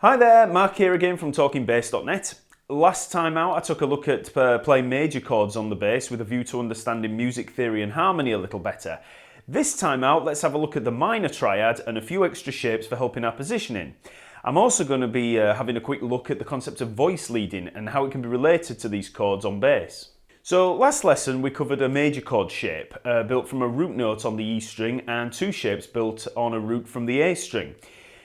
Hi there, Mark here again from talkingbass.net. Last time out I took a look at playing major chords on the bass with a view to understanding music theory and harmony a little better. This time out let's have a look at the minor triad and a few extra shapes for helping our positioning. I'm also going to be having a quick look at the concept of voice leading and how it can be related to these chords on bass. So last lesson we covered a major chord shape built from a root note on the E string and two shapes built on a root from the A string.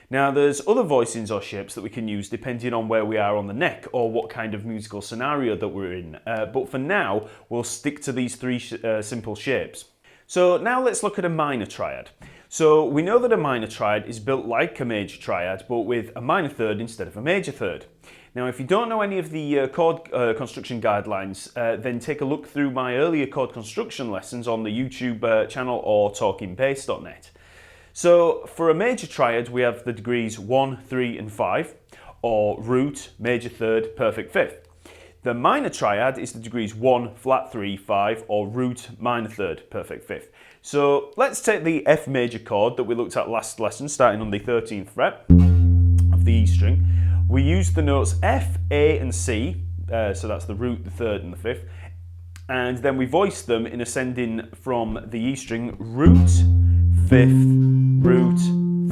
Now there's other voicings or shapes that we can use depending on where we are on the neck or what kind of musical scenario that we're in, but for now we'll stick to these three simple shapes. So now let's look at a minor triad. So we know that a minor triad is built like a major triad but with a minor third instead of a major third. Now if you don't know any of the chord construction guidelines, then take a look through my earlier chord construction lessons on the YouTube channel or talkingbass.net. So for a major triad we have the degrees 1, 3 and 5, or root, major third, perfect fifth. The minor triad is the degrees 1, flat 3, 5, or root, minor third, perfect fifth. So let's take the F major chord that we looked at last lesson, starting on the 13th fret of the E string. We used the notes F, A and C, so that's the root, the third and the fifth, and then we voiced them in ascending from the E string, root, fifth, root,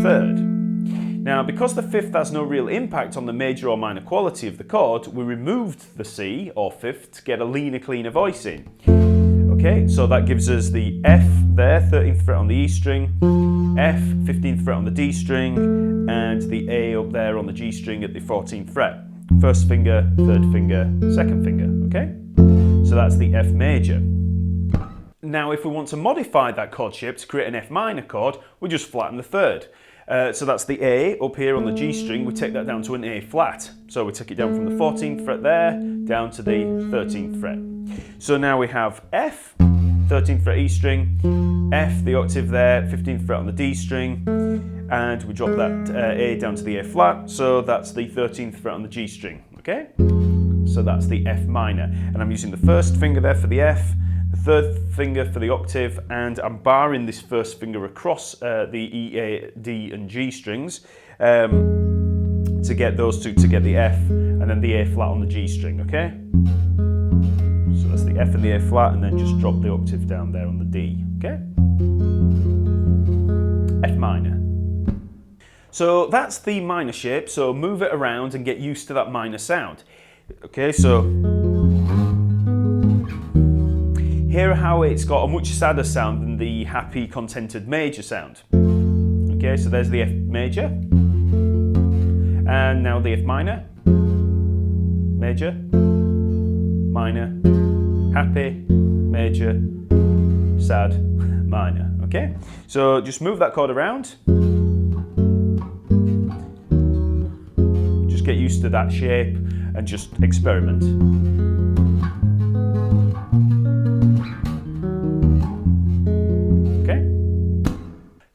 third. Now because the fifth has no real impact on the major or minor quality of the chord, we removed the C or fifth to get a leaner, cleaner voicing. Okay, so that gives us the F there, 13th fret on the E string, F, 15th fret on the D string, and the A up there on the G string at the 14th fret. First finger, third finger, second finger, okay? So that's the F major. Now if we want to modify that chord shape to create an F minor chord, we just flatten the third. So that's the A up here on the G string, we take that down to an A flat. So we take it down from the 14th fret there, down to the 13th fret. So now we have F, 13th fret E string, F, the octave there, 15th fret on the D string, and we drop that A down to the A flat, so that's the 13th fret on the G string, okay? So that's the F minor, and I'm using the first finger there for the F, the third finger for the octave, and I'm barring this first finger across the E, A, D and G strings to get those two to get the F, and then the A flat on the G string, okay? So that's the F and the A flat, and then just drop the octave down there on the D, okay? F minor. So that's the minor shape, so move it around and get used to that minor sound. Okay, so hear how it's got a much sadder sound than the happy, contented major sound. Okay, so there's the F major, and now the F minor, major, minor, happy, major, sad, minor. Okay, so just move that chord around. Just get used to that shape and just experiment.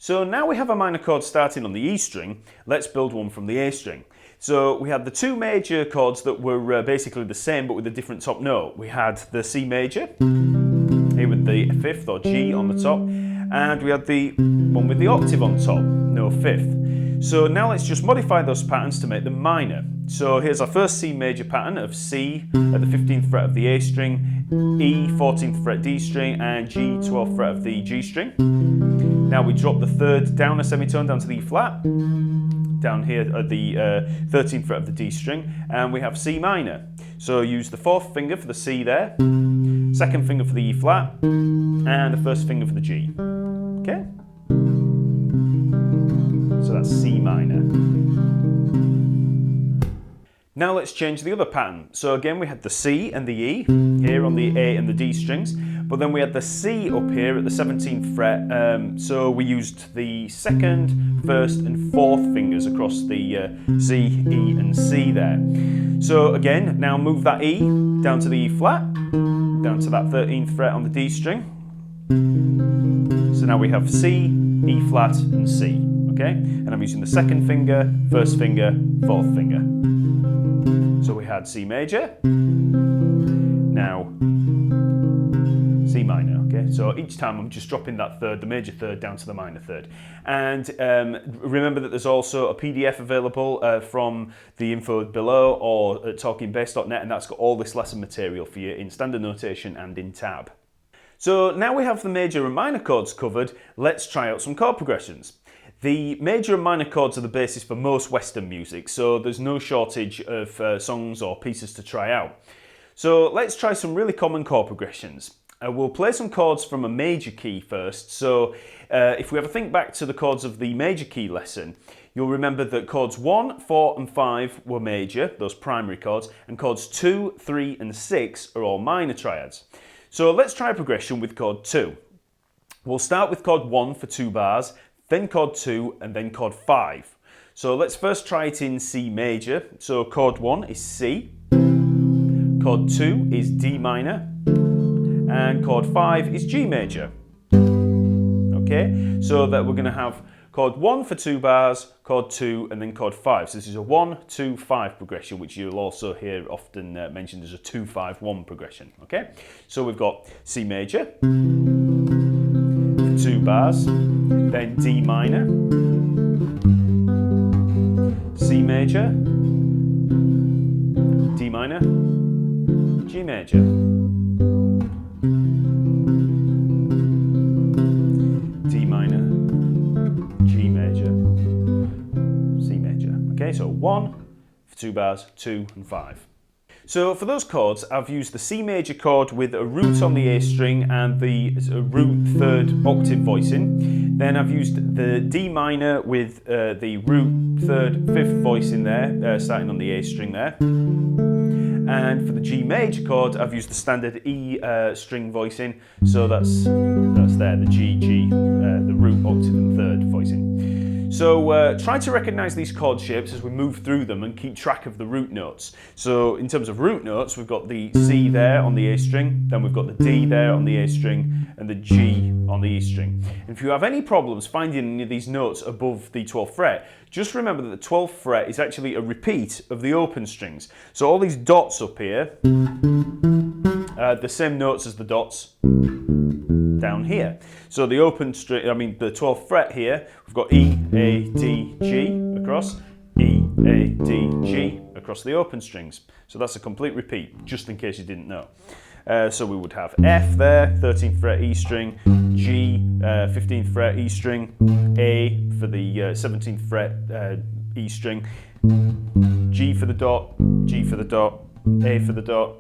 So now we have a minor chord starting on the E string, let's build one from the A string. So we had the two major chords that were basically the same but with a different top note. We had the C major, here with the fifth or G on the top, and we had the one with the octave on top, no fifth. So now let's just modify those patterns to make them minor. So here's our first C major pattern of C at the 15th fret of the A string, E 14th fret D string, and G 12th fret of the G string. Now we drop the third down a semitone down to the E flat, down here at the 13th fret of the D string, and we have C minor. So use the fourth finger for the C there, second finger for the E flat, and the first finger for the G. Okay? So that's C minor. Now let's change the other pattern. So again we had the C and the E here on the A and the D strings, but then we had the C up here at the 17th fret, so we used the second, first and fourth fingers across the C, E and C there. So again, now move that E down to the E flat, down to that 13th fret on the D string. So now we have C, E flat and C, okay? And I'm using the second finger, first finger, fourth finger. So we had C major, now C minor, okay? So each time I'm just dropping that third, the major third, down to the minor third. And remember that there's also a PDF available from the info below or at talkingbass.net, and that's got all this lesson material for you in standard notation and in tab. So now we have the major and minor chords covered, let's try out some chord progressions. The major and minor chords are the basis for most Western music, so there's no shortage of songs or pieces to try out. So let's try some really common chord progressions. We'll play some chords from a major key first. So if we ever think back to the chords of the major key lesson, you'll remember that chords 1, 4 and 5 were major, those primary chords, and chords 2, 3 and 6 are all minor triads. So let's try a progression with chord 2. We'll start with chord 1 for 2 bars, then chord 2 and then chord 5. So let's first try it in C major. So chord 1 is C, chord 2 is D minor, and chord 5 is G major. Okay, so that we're going to have chord 1 for 2 bars, chord 2 and then chord 5. So this is a 1, 2, 5 progression, which you'll also hear often mentioned as a 2, 5, 1 progression. Okay, so we've got C major for 2 bars, then D minor, C major, D minor, G major. D minor, G major, C major. Okay, so 1 for 2 bars, 2 and 5. So for those chords, I've used the C major chord with a root on the A string and the root third octave voicing. Then I've used the D minor with the root third fifth voicing there, starting on the A string there. And for the G major chord, I've used the standard E string voicing. So that's there, the G, the root octave and third voicing. So try to recognise these chord shapes as we move through them and keep track of the root notes. So in terms of root notes, we've got the C there on the A string, then we've got the D there on the A string, and the G on the E string. And if you have any problems finding any of these notes above the 12th fret, just remember that the 12th fret is actually a repeat of the open strings. So all these dots up here, the same notes as the dots down here. So the open string, the 12th fret here, we've got E, A, D, G across, E, A, D, G across the open strings. So that's a complete repeat, just in case you didn't know. So we would have F there, 13th fret E string, G, 15th fret E string, A for the 17th fret E string, G for the dot, G for the dot, A for the dot,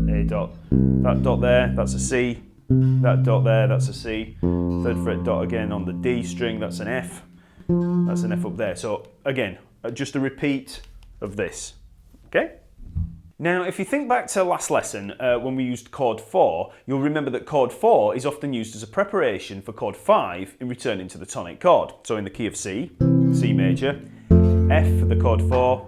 A dot. That dot there, that's a C. That dot there, that's a C. 3rd fret dot again on the D string, that's an F. That's an F up there. So again, just a repeat of this. Okay? Now, if you think back to last lesson when we used chord 4, you'll remember that chord 4 is often used as a preparation for chord 5 in returning to the tonic chord. So in the key of C, C major, F for the chord 4,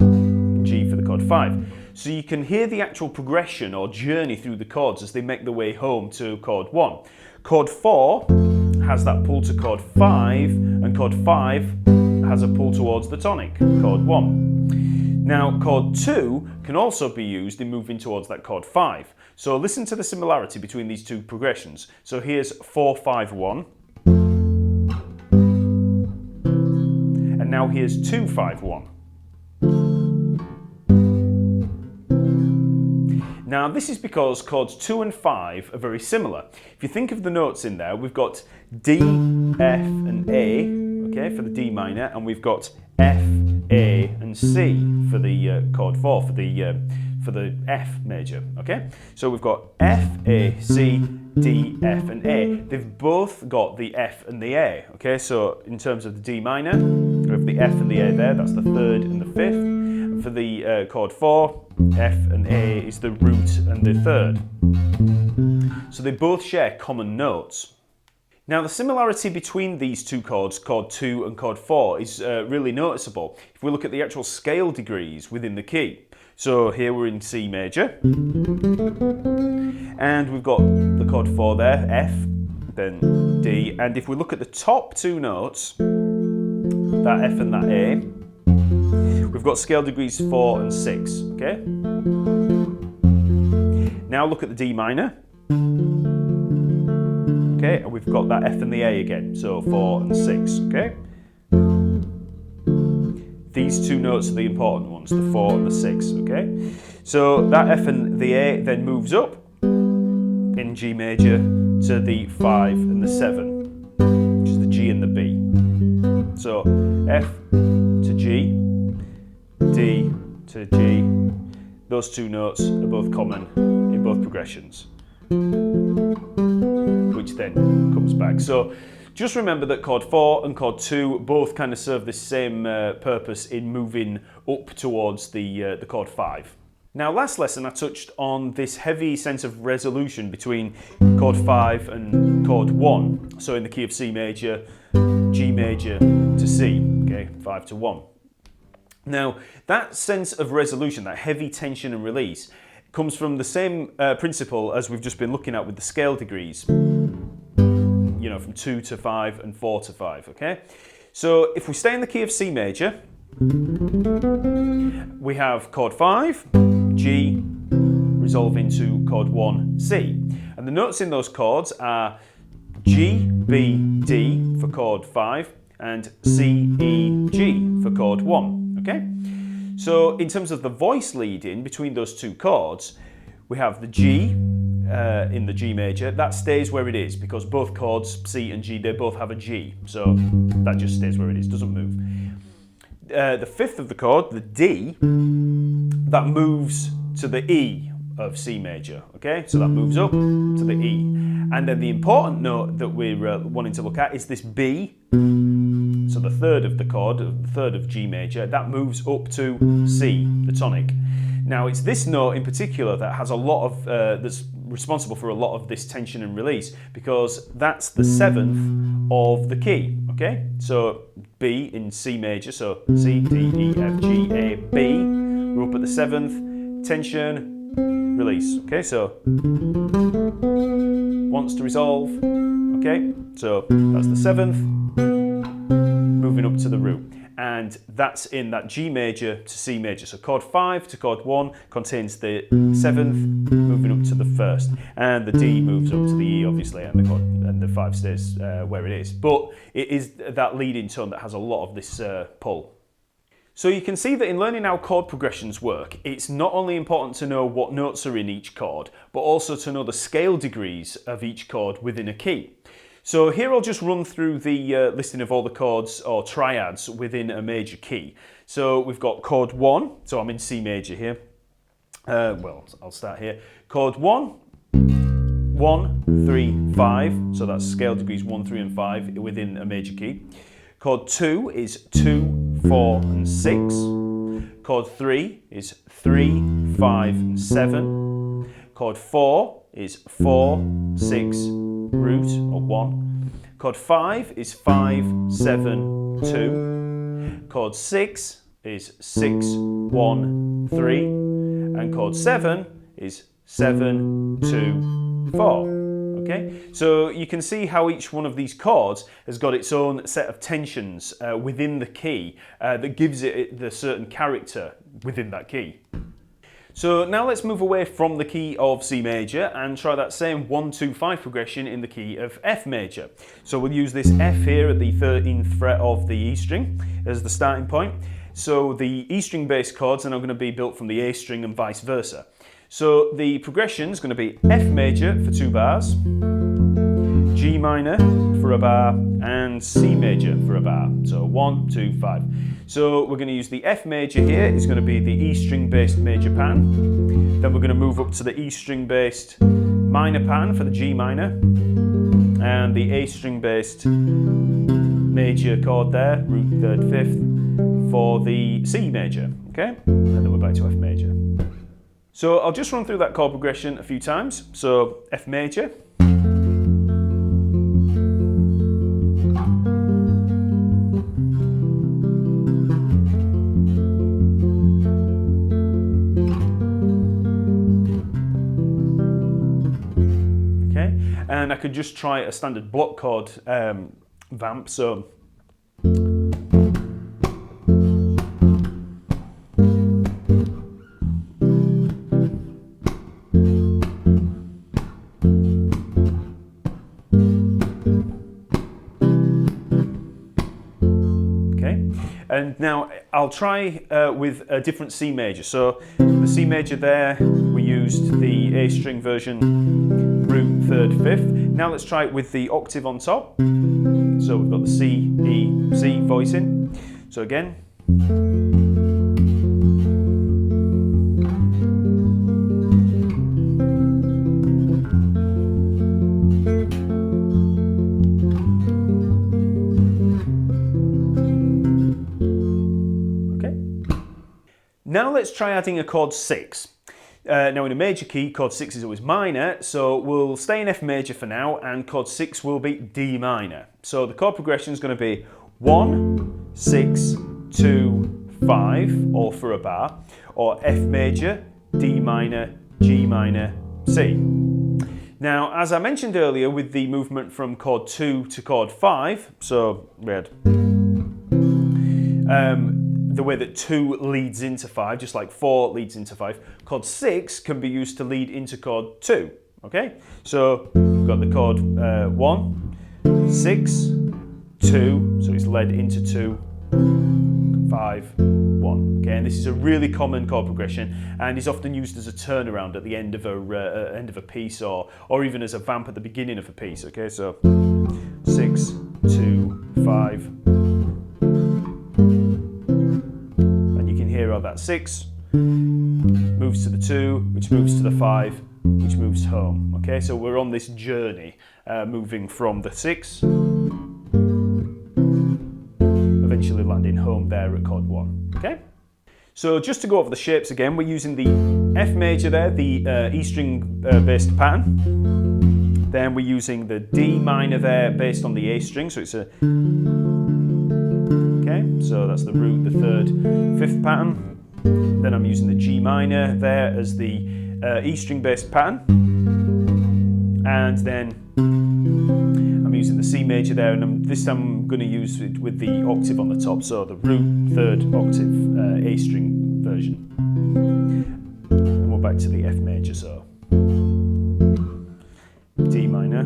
G for the chord 5. So you can hear the actual progression or journey through the chords as they make their way home to chord 1. Chord 4 has that pull to chord 5, and chord 5 has a pull towards the tonic, chord 1. Now, chord 2 can also be used in moving towards that chord 5. So listen to the similarity between these two progressions. So here's 4, 5, 1. And now here's 2, 5, 1. Now this is because chords 2 and 5 are very similar. If you think of the notes in there, we've got D, F and A, okay, for the D minor, and we've got F, A and C for the chord 4, for the F major, okay? So we've got F, A, C, D, F and A. They've both got the F and the A, okay? So in terms of the D minor, we have the F and the A there, that's the 3rd and the 5th. For the chord 4, F and A is the root and the 3rd. So they both share common notes. Now the similarity between these two chords, chord 2 and chord 4, is really noticeable if we look at the actual scale degrees within the key. So here we're in C major, and we've got the chord 4 there, F, then D, and if we look at the top two notes, that F and that A, we've got scale degrees 4 and 6, okay? Now look at the D minor. okay, and we've got that F and the A again, so 4 and 6, okay? These two notes are the important ones, the 4 and the 6, okay? So that F and the A then moves up in G major to the 5 and the 7, which is the G and the B. So F to G, D to G, those two notes are both common in both progressions, which then comes back. So just remember that chord 4 and chord 2 both kind of serve the same purpose in moving up towards the chord 5. Now, last lesson I touched on this heavy sense of resolution between chord 5 and chord 1. So in the key of C major, G major to C, okay, 5 to 1. Now, that sense of resolution, that heavy tension and release, comes from the same principle as we've just been looking at with the scale degrees. You know, from 2 to 5 and 4 to 5, okay? So if we stay in the key of C major, we have chord 5, G, resolve into chord 1, C. And the notes in those chords are G, B, D for chord 5 and C, E, G for chord 1, okay? So in terms of the voice leading between those two chords, we have the G in the G major. That stays where it is because both chords, C and G, they both have a G. So that just stays where it is, doesn't move. The fifth of the chord, the D, that moves to the E of C major, okay? So that moves up to the E. And then the important note that we're wanting to look at is this B. So the third of the chord, the third of G major, that moves up to C, the tonic. Now it's this note in particular that has a lot of, that's responsible for a lot of this tension and release because that's the 7th of the key, okay? So B in C major, so C, D, E, F, G, A, B. We're up at the 7th, tension, release, okay? So wants to resolve, okay? So that's the 7th, moving up to the root. And that's in that G major to C major. So chord 5 to chord 1 contains the 7th, moving up to the 1st. And the D moves up to the E, obviously, and the 5 stays where it is. But it is that leading tone that has a lot of this pull. So you can see that in learning how chord progressions work, it's not only important to know what notes are in each chord, but also to know the scale degrees of each chord within a key. So here I'll just run through the listing of all the chords or triads within a major key. So we've got chord 1, so I'm in C major here. Well, I'll start here. Chord 1, 1, 3, 5, so that's scale degrees 1, 3 and 5 within a major key. Chord 2 is 2, 4 and 6. Chord 3 is 3, 5 and 7. Chord 4 is 4, 6, root or 1. Chord 5 is 5, 7, 2. Chord 6 is 6, 1, 3. And chord 7 is 7, 2, 4. Okay? So you can see how each one of these chords has got its own set of tensions within the key that gives it the certain character within that key. So now let's move away from the key of C major and try that same 1, 2, 5 progression in the key of F major. So we'll use this F here at the 13th fret of the E string as the starting point. So the E string based chords are now going to be built from the A string and vice versa. So the progression is going to be F major for 2 bars, G minor for a bar, and C major for a bar. So 1, 2, 5. So we're going to use the F major here, it's going to be the E string based major pan. Then we're going to move up to the E string based minor pan for the G minor, and the A string based major chord there, root 3rd, 5th, for the C major, okay? And then we're back to F major. So I'll just run through that chord progression a few times. So F major. And I could just try a standard block chord vamp, so And now I'll try with a different C major. So the C major there, we used the A string version, root, 3rd, 5th. Now let's try it with the octave on top. So we've got the C, E, C voicing. So again. Now let's try adding a chord 6. Now in a major key, chord 6 is always minor, so we'll stay in F major for now, and chord 6 will be D minor. So the chord progression is going to be 1, 6, 2, 5, all for a bar, or F major, D minor, G minor, C. Now, as I mentioned earlier with the movement from chord 2 to chord 5, so we had the way that 2 leads into 5, just like 4 leads into 5, chord 6 can be used to lead into chord 2, okay? So we've got the chord 1, 6, 2, so it's led into 2, 5, 1, okay? And this is a really common chord progression and is often used as a turnaround at the end of a piece or even as a vamp at the beginning of a piece, okay? So 6, 2, 5, that 6 moves to the 2, which moves to the 5, which moves home. Okay, so we're on this journey, moving from the 6, eventually landing home there at chord 1. Okay, so just to go over the shapes again, we're using the F major there, the E string based pattern. Then we're using the D minor there based on the A string, so it's a so that's the root, the 3rd, 5th pattern. Then I'm using the G minor there as the E string based pattern. And then I'm using the C major there, and this time I'm going to use it with the octave on the top, so the root, 3rd octave, A string version. And we're back to the F major, so D minor,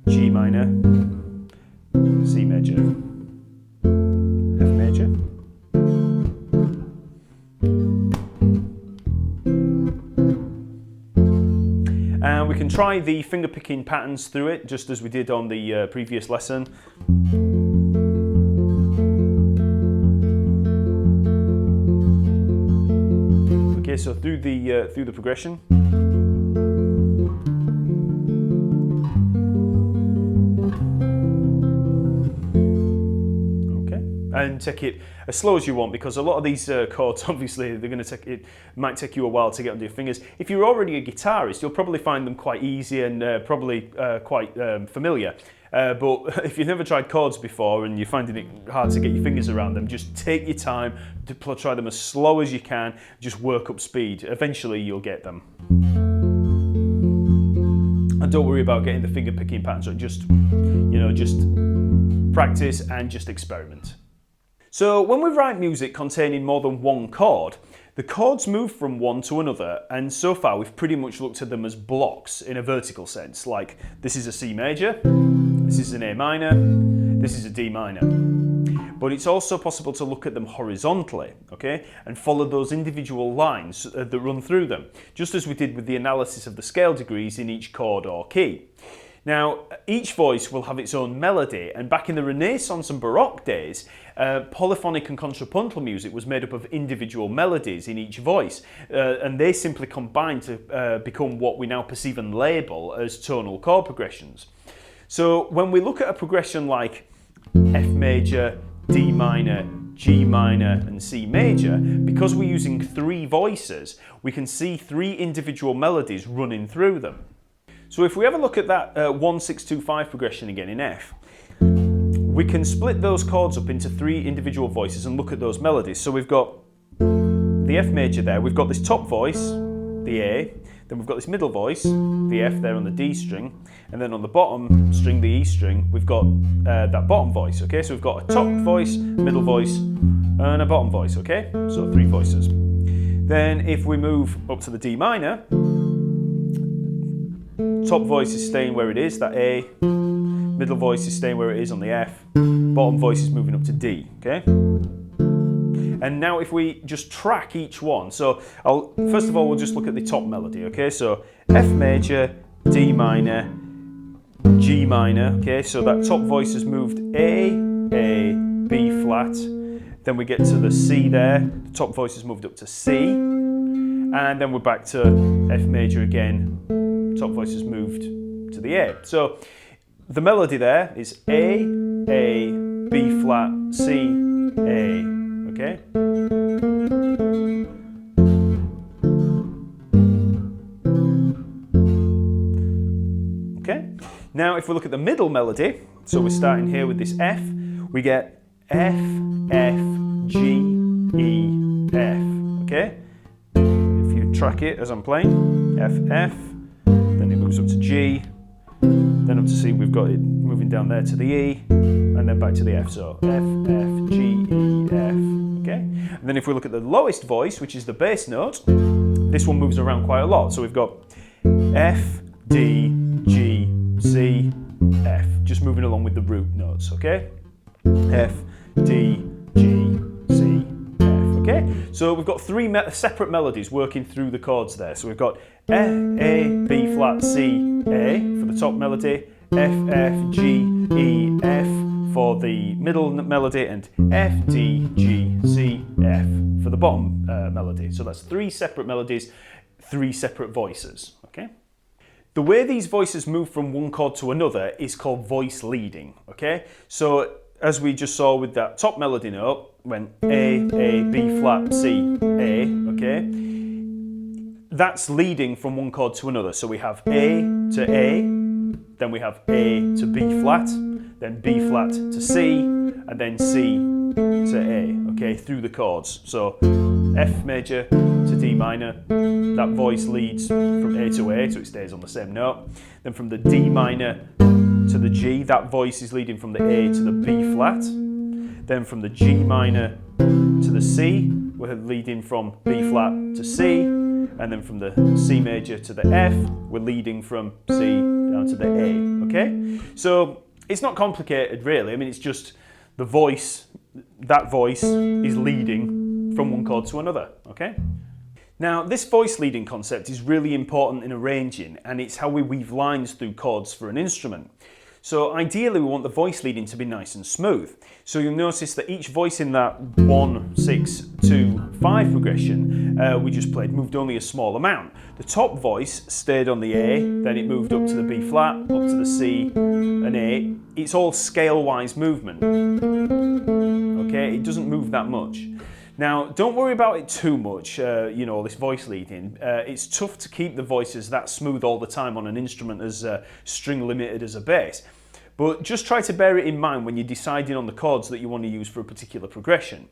G minor, C major, F major, and we can try the finger picking patterns through it just as we did on the previous lesson. Okay, so through the progression. And take it as slow as you want, because a lot of these chords, obviously, might take you a while to get under your fingers. If you're already a guitarist, you'll probably find them quite easy and probably quite familiar. But if you've never tried chords before and you're finding it hard to get your fingers around them, just take your time to try them as slow as you can. Just work up speed. Eventually, you'll get them. And don't worry about getting the finger picking patterns. So just practice and just experiment. So when we write music containing more than one chord, the chords move from one to another, and so far we've pretty much looked at them as blocks in a vertical sense, like this is a C major, this is an A minor, this is a D minor. But it's also possible to look at them horizontally, okay, and follow those individual lines that run through them, just as we did with the analysis of the scale degrees in each chord or key. Now, each voice will have its own melody, and back in the Renaissance and Baroque days, polyphonic and contrapuntal music was made up of individual melodies in each voice, and they simply combined to become what we now perceive and label as tonal chord progressions. So when we look at a progression like F major, D minor, G minor and C major, because we're using 3 voices, we can see 3 individual melodies running through them. So if we have a look at that 1, 6, 2, 5 progression again in F, we can split those chords up into 3 individual voices and look at those melodies. So we've got the F major there, we've got this top voice, the A, then we've got this middle voice, the F there on the D string, and then on the bottom string, the E string, we've got that bottom voice, okay? So we've got a top voice, middle voice, and a bottom voice, okay? So 3 voices. Then if we move up to the D minor, top voice is staying where it is, that A, middle voice is staying where it is on the F, bottom voice is moving up to D, okay? And now if we just track each one, so first of all we'll just look at the top melody, okay? So F major, D minor, G minor, okay? So that top voice has moved A, B flat, then we get to the C there, the top voice has moved up to C, and then we're back to F major again, top voice has moved to the A. So the melody there is A, B flat, C, A, okay? Okay, now if we look at the middle melody, so we're starting here with this F, we get F, G, E, F, okay? If you track it as I'm playing, F, then it moves up to G, then up to C, we've got it moving down there to the E, and then back to the F, so F, G, E, F, okay? And then if we look at the lowest voice, which is the bass note, this one moves around quite a lot, so we've got F, D, G, C, F, just moving along with the root notes, okay? F, D, G, C, F, okay? So we've got three separate melodies working through the chords there. So we've got A, B flat, C, A for the top melody, F, G, E, F for the middle melody, and F, D, G, C, F for the bottom melody. So that's three separate melodies, three separate voices, okay? The way these voices move from one chord to another is called voice leading, okay? So as we just saw with that top melody note, when A, B flat, C, A, okay? That's leading from one chord to another. So we have A to A, then we have A to B flat, then B flat to C, and then C to A, okay, through the chords. So F major to D minor, that voice leads from A to A, so it stays on the same note. Then from the D minor to the G, that voice is leading from the A to the B flat. Then from the G minor to the C, we're leading from B flat to C. And then from the C major to the F, we're leading from C down to the A, okay? So it's not complicated really, I mean it's just the voice, that voice is leading from one chord to another, okay? Now this voice leading concept is really important in arranging, and it's how we weave lines through chords for an instrument. So ideally we want the voice leading to be nice and smooth. So you'll notice that each voice in that 1, 6, 2, 5 progression we just played moved only a small amount. The top voice stayed on the A, then it moved up to the B flat, up to the C and A. It's all scale-wise movement. Okay, it doesn't move that much. Now, don't worry about it too much, you know, this voice leading. It's tough to keep the voices that smooth all the time on an instrument as string limited as a bass. But just try to bear it in mind when you're deciding on the chords that you want to use for a particular progression.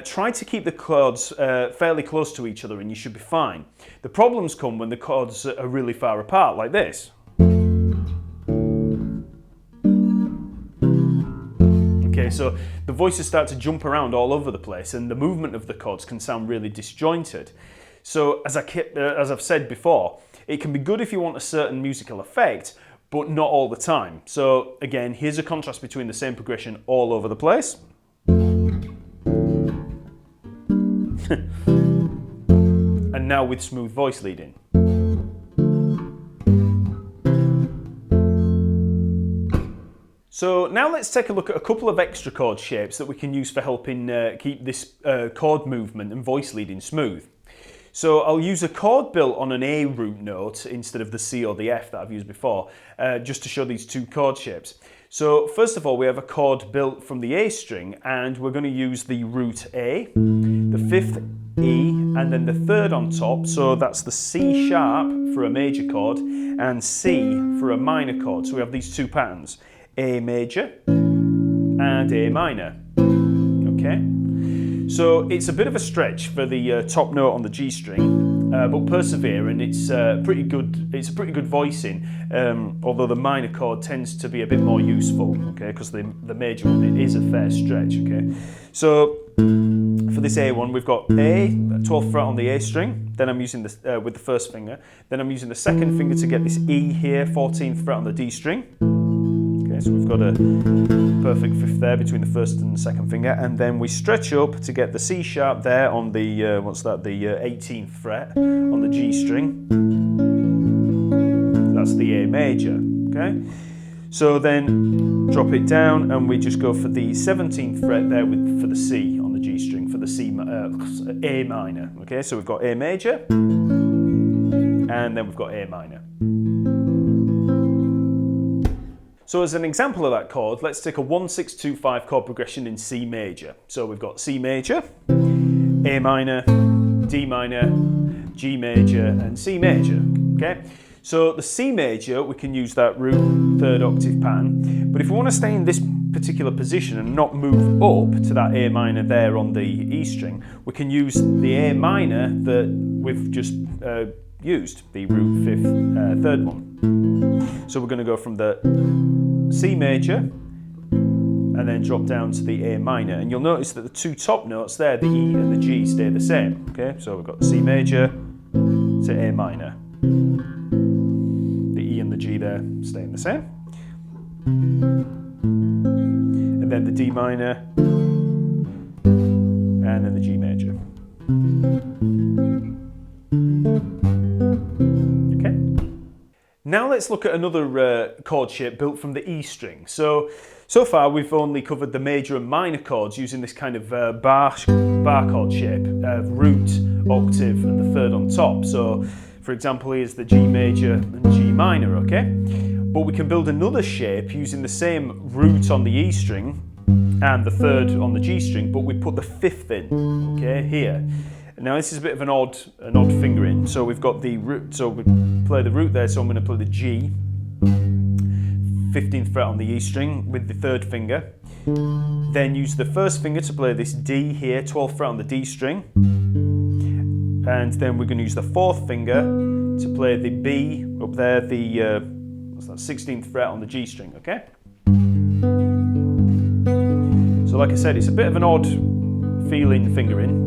Try to keep the chords fairly close to each other and you should be fine. The problems come when the chords are really far apart, like this. Okay, so the voices start to jump around all over the place and the movement of the chords can sound really disjointed. So as I've said before, it can be good if you want a certain musical effect, but not all the time. So again, here's a contrast between the same progression all over the place. And now with smooth voice leading. So now let's take a look at a couple of extra chord shapes that we can use for helping keep this chord movement and voice leading smooth. So I'll use a chord built on an A root note instead of the C or the F that I've used before, just to show these two chord shapes. So first of all, we have a chord built from the A string and we're going to use the root A, the fifth E, and then the third on top. So that's the C sharp for a major chord and C for a minor chord. So we have these two patterns. A major and A minor, okay? So it's a bit of a stretch for the top note on the G string, but persevere, and it's pretty good. It's a pretty good voicing, although the minor chord tends to be a bit more useful, okay? Because the major one, it is a fair stretch, okay? So for this A one, we've got A, 12th fret on the A string. Then I'm using this with the first finger. Then I'm using the second finger to get this E here, 14th fret on the D string. Okay, so we've got a perfect fifth there between the first and second finger, and then we stretch up to get the C sharp there on the, what's that, the 18th fret on the G string. That's the A major, okay? So then drop it down and we just go for the 17th fret there for the C on the G string, for the A minor, okay? So we've got A major, and then we've got A minor. So as an example of that chord, let's take a 1-6-2-5 chord progression in C major. So we've got C major, A minor, D minor, G major, and C major, okay? So the C major, we can use that root third octave pattern, but if we want to stay in this particular position and not move up to that A minor there on the E string, we can use the A minor that we've just used, the root fifth third one. So we're going to go from the C major and then drop down to the A minor, and you'll notice that the two top notes there, the E and the G, stay the same. Okay, so we've got C major to A minor. The E and the G there staying the same. And then the D minor, and then the G major. Okay. Now let's look at another chord shape built from the E string. So far we've only covered the major and minor chords using this kind of bar chord shape, root, octave, and the third on top. So for example, here's the G major and G minor, okay? But we can build another shape using the same root on the E string and the third on the G string, but we put the fifth in, okay, here. Now this is a bit of an odd fingering. So we've got the root, so we play the root there, so I'm going to play the G, 15th fret on the E string with the third finger. Then use the first finger to play this D here, 12th fret on the D string. And then we're going to use the fourth finger to play the B up there, the what's that, 16th fret on the G string, okay? So like I said, it's a bit of an odd feeling fingering.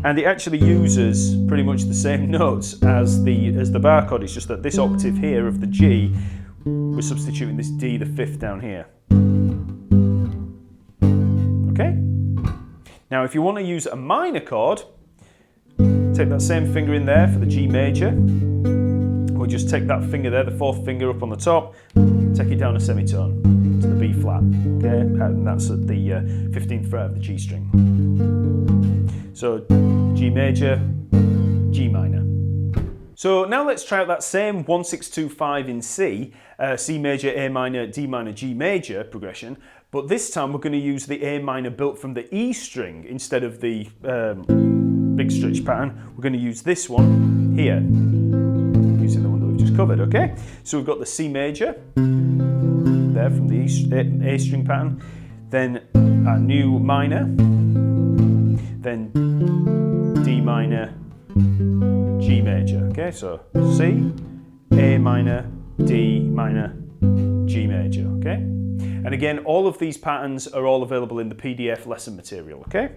And it actually uses pretty much the same notes as the bar chord. It's just that this octave here of the G, we're substituting this D, the fifth, down here. Okay? Now if you want to use a minor chord, take that same finger in there for the G major. We'll just take that finger there, the fourth finger up on the top, take it down a semitone to the B flat, okay? And that's at the 15th fret of the G string. So G major, G minor. So now let's try out that same 1-6-2-5 in C, C major, A minor, D minor, G major progression, but this time we're going to use the A minor built from the E string instead of the big stretch pattern. We're going to use this one here, using the one that we've just covered, okay? So we've got the C major there from the A string pattern, then a new minor, then D minor, G major, okay? So C, A minor, D minor, G major, okay? And again, all of these patterns are all available in the PDF lesson material, okay?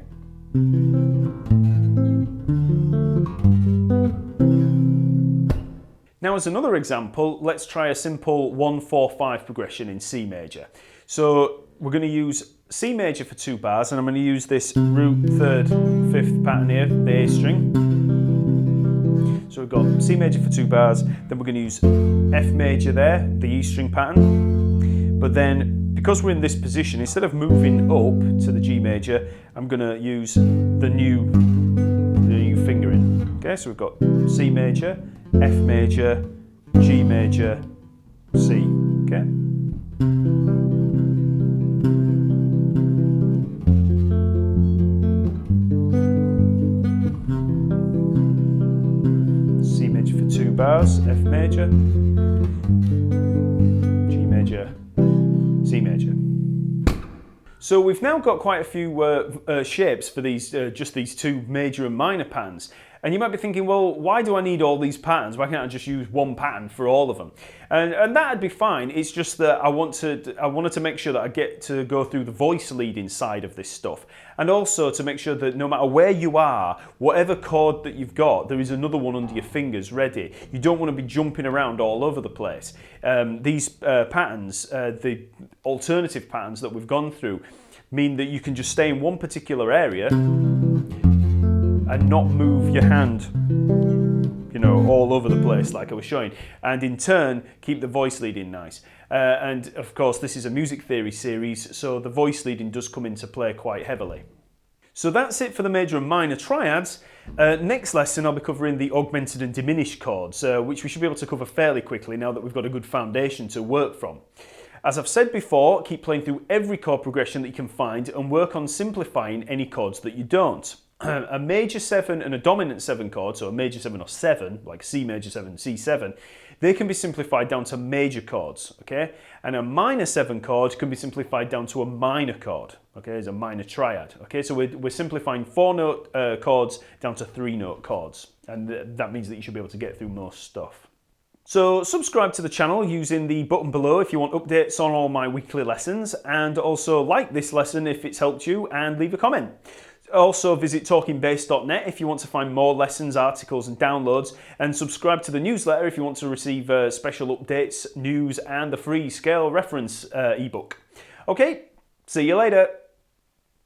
Now as another example, let's try a simple 1-4-5 progression in C major. So we're going to use C major for 2 bars, and I'm going to use this root third fifth pattern here, the A string. So we've got C major for 2 bars, then we're going to use F major there, the E string pattern. But then, because we're in this position, instead of moving up to the G major, I'm going to use the new fingering. Okay, so we've got C major, F major, G major, C. Okay. C major for 2 bars, F major, G major, C major. So we've now got quite a few shapes for these, just these 2 major and minor patterns. And you might be thinking, well, why do I need all these patterns? Why can't I just use one pattern for all of them? And that'd be fine. It's just that I wanted to make sure that I get to go through the voice leading side of this stuff. And also to make sure that no matter where you are, whatever chord that you've got, there is another one under your fingers ready. You don't want to be jumping around all over the place. These patterns, the alternative patterns that we've gone through, mean that you can just stay in one particular area and not move your hand, you know, all over the place like I was showing, and in turn keep the voice leading nice. And of course this is a music theory series, so the voice leading does come into play quite heavily. So that's it for the major and minor triads. Next lesson I'll be covering the augmented and diminished chords, which we should be able to cover fairly quickly now that we've got a good foundation to work from. As I've said before, keep playing through every chord progression that you can find and work on simplifying any chords that you don't. A major 7 and a dominant 7 chord, so a major 7 or 7, like C major 7, C7, they can be simplified down to major chords, okay? And a minor 7 chord can be simplified down to a minor chord, okay? It's a minor triad, okay? So we're simplifying 4-note chords down to 3-note chords, and that means that you should be able to get through most stuff. So subscribe to the channel using the button below if you want updates on all my weekly lessons, and also like this lesson if it's helped you and leave a comment. Also visit talkingbass.net if you want to find more lessons, articles and downloads, and subscribe to the newsletter if you want to receive special updates, news and the free scale reference ebook. Okay, see you later.